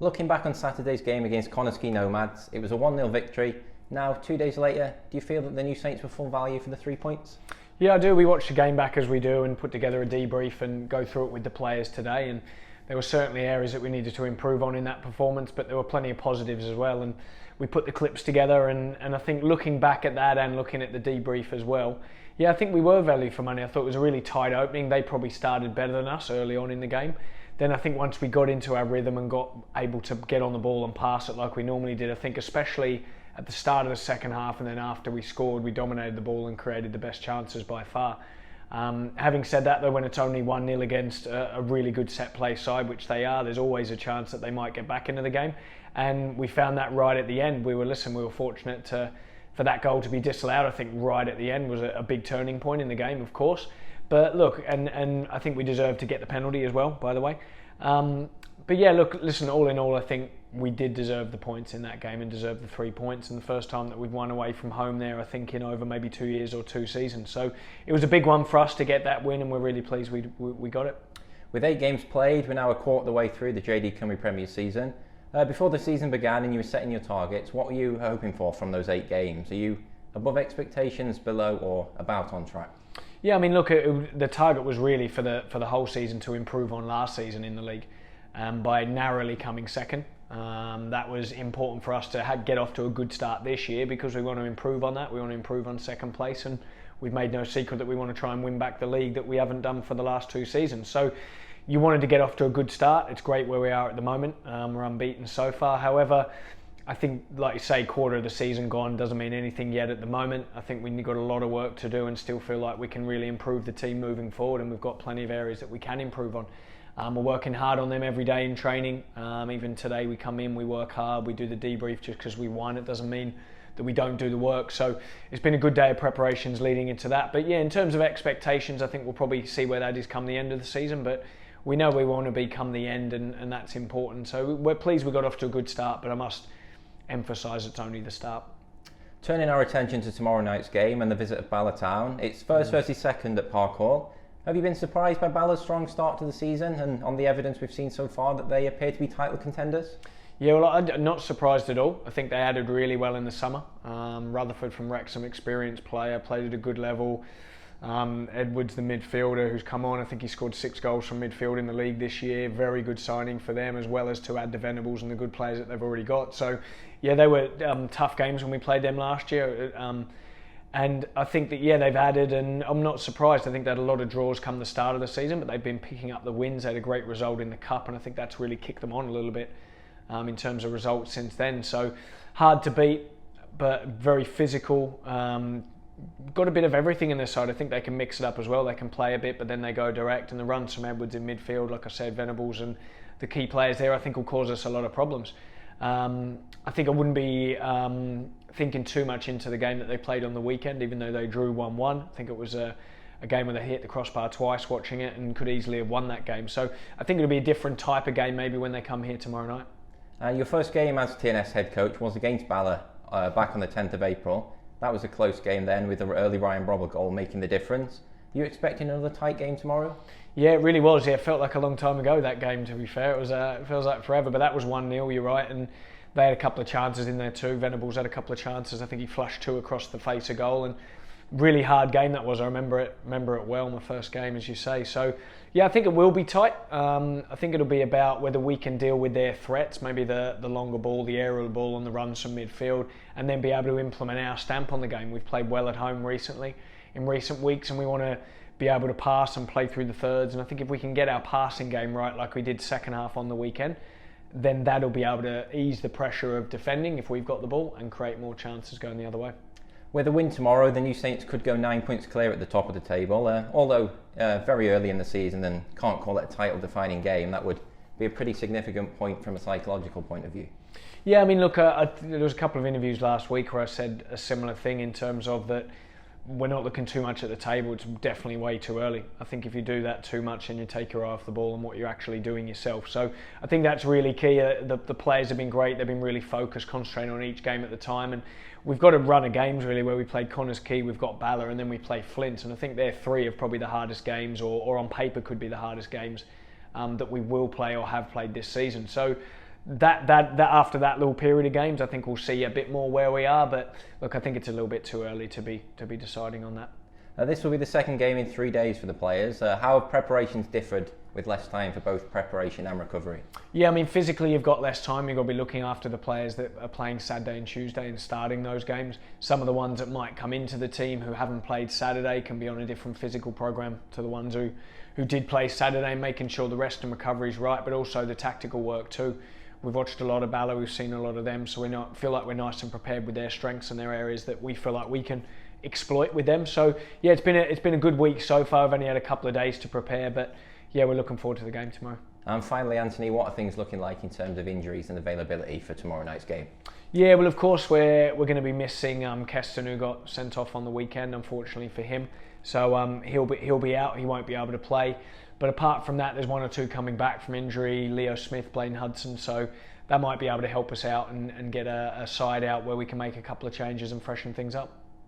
Looking back on Saturday's game against Connah's Nomads, it was a 1-0 victory. Now, 2 days later, do you feel that the new Saints were full value for the 3 points? Yeah, I do. We watched the game back as we do and put together a debrief and go through it with the players today. And there were certainly areas that we needed to improve on in that performance, but there were plenty of positives as well. And we put the clips together, and I think looking back at that and looking at the debrief as well, yeah, I think we were value for money. I thought it was a really tight opening. They probably started better than us early on in the game. Then I think once we got into our rhythm and got able to get on the ball and pass it like we normally did, I think especially at the start of the second half and then after we scored, we dominated the ball and created the best chances by far. Having said that though, when it's only 1-0 against a really good set play side, which they are, there's always a chance that they might get back into the game. And we found that right at the end. We were fortunate for that goal to be disallowed. I think right at the end was a big turning point in the game, of course. But look, and I think we deserved to get the penalty as well, by the way. But yeah, look, listen, all in all, I think we did deserve the points in that game and deserve the 3 points. And the first time that we've won away from home there, I think, in over maybe 2 years or 2 seasons. So it was a big one for us to get that win, and we're really pleased we got it. With 8 games played, we're now a quarter of the way through the JD Cymru Premier season. Before the season began and you were setting your targets, what were you hoping for from those 8 games? Are you above expectations, below, or about on track? Yeah, I mean, look, the target was really for the whole season to improve on last season in the league, by narrowly coming second. That was important for us to get off to a good start this year because we want to improve on that. We want to improve on second place, and we've made no secret that we want to try and win back the league that we haven't done for the last 2 seasons. So you wanted to get off to a good start. It's great where we are at the moment. We're unbeaten so far. However, I think, like you say, quarter of the season gone doesn't mean anything yet at the moment. I think we've got a lot of work to do and still feel like we can really improve the team moving forward, and we've got plenty of areas that we can improve on. We're working hard on them every day in training. Even today we come in, we work hard, we do the debrief. Just because we won, it doesn't mean that we don't do the work. So it's been a good day of preparations leading into that. But yeah, in terms of expectations, I think we'll probably see where that is come the end of the season. But we know we want to be come the end, and that's important. So we're pleased we got off to a good start, but I must emphasise it's only the start. Turning our attention to tomorrow night's game and the visit of Bala Town, it's first versus second at Park Hall. Have you been surprised by Bala's strong start to the season and on the evidence we've seen so far that they appear to be title contenders? Yeah, well, I'm not surprised at all. I think they added really well in the summer. Rutherford from Wrexham, experienced player, played at a good level. Edwards, the midfielder, who's come on, I think he scored 6 goals from midfield in the league this year. Very good signing for them, as well as to add the Venables and the good players that they've already got. So, yeah, they were tough games when we played them last year. And I think that, yeah, they've added, and I'm not surprised. I think they had a lot of draws come the start of the season, but they've been picking up the wins. They had a great result in the Cup, and I think that's really kicked them on a little bit in terms of results since then. So, hard to beat, but very physical. Got a bit of everything in their side. I think they can mix it up as well. They can play a bit, but then they go direct, and the runs from Edwards in midfield, like I said, Venables and the key players there, I think will cause us a lot of problems. I think I wouldn't be thinking too much into the game that they played on the weekend, even though they drew 1-1. I think it was a game where they hit the crossbar twice watching it and could easily have won that game. So I think it'll be a different type of game maybe when they come here tomorrow night. Your first game as TNS head coach was against Bala back on the 10th of April. That was a close game then, with the early Ryan Brobber goal making the difference. Are you expecting another tight game tomorrow? Yeah, it really was. Yeah, it felt like a long time ago, that game, to be fair. It feels like forever, but that was 1-0, you're right, and they had a couple of chances in there too. Venables had a couple of chances. I think he flushed 2 across the face of goal, and really hard game that was. I remember it well, my first game, as you say. So, yeah, I think it will be tight. I think it'll be about whether we can deal with their threats, maybe the longer ball, the aerial ball and the runs from midfield, and then be able to implement our stamp on the game. We've played well at home in recent weeks, and we want to be able to pass and play through the thirds. And I think if we can get our passing game right, like we did second half on the weekend, then that'll be able to ease the pressure of defending if we've got the ball and create more chances going the other way. With a win tomorrow, the new Saints could go 9 points clear at the top of the table. Although very early in the season and can't call it a title-defining game, that would be a pretty significant point from a psychological point of view. Yeah, I mean, look, there was a couple of interviews last week where I said a similar thing in terms of that we're not looking too much at the table. It's definitely way too early. I think if you do that too much, then you take your eye off the ball and what you're actually doing yourself. So I think that's really key. The players have been great. They've been really focused, concentrating on each game at the time. And we've got a run of games really where we played Connah's Quay, we've got Bala, and then we play Flint. And I think they're 3 of probably the hardest games, or on paper could be the hardest games that we will play or have played this season. So that after that little period of games, I think we'll see a bit more where we are. But look, I think it's a little bit too early to be deciding on that. This will be the second game in 3 days for the players. How have preparations differed with less time for both preparation and recovery? Yeah, I mean, physically you've got less time. You've got to be looking after the players that are playing Saturday and Tuesday and starting those games. Some of the ones that might come into the team who haven't played Saturday can be on a different physical program to the ones who did play Saturday, making sure the rest and recovery is right, but also the tactical work too. We've watched a lot of Bala, we've seen a lot of them, so feel like we're nice and prepared with their strengths and their areas that we feel like we can exploit with them. So yeah, it's been a good week so far. I've only had a couple of days to prepare, but yeah, we're looking forward to the game tomorrow. And finally, Anthony, what are things looking like in terms of injuries and availability for tomorrow night's game? Yeah, well, of course we're going to be missing Keston, who got sent off on the weekend, unfortunately for him. So he'll be out. He won't be able to play. But apart from that, there's one or two coming back from injury. Leo Smith, Blaine Hudson, so that might be able to help us out and get a side out where we can make a couple of changes and freshen things up.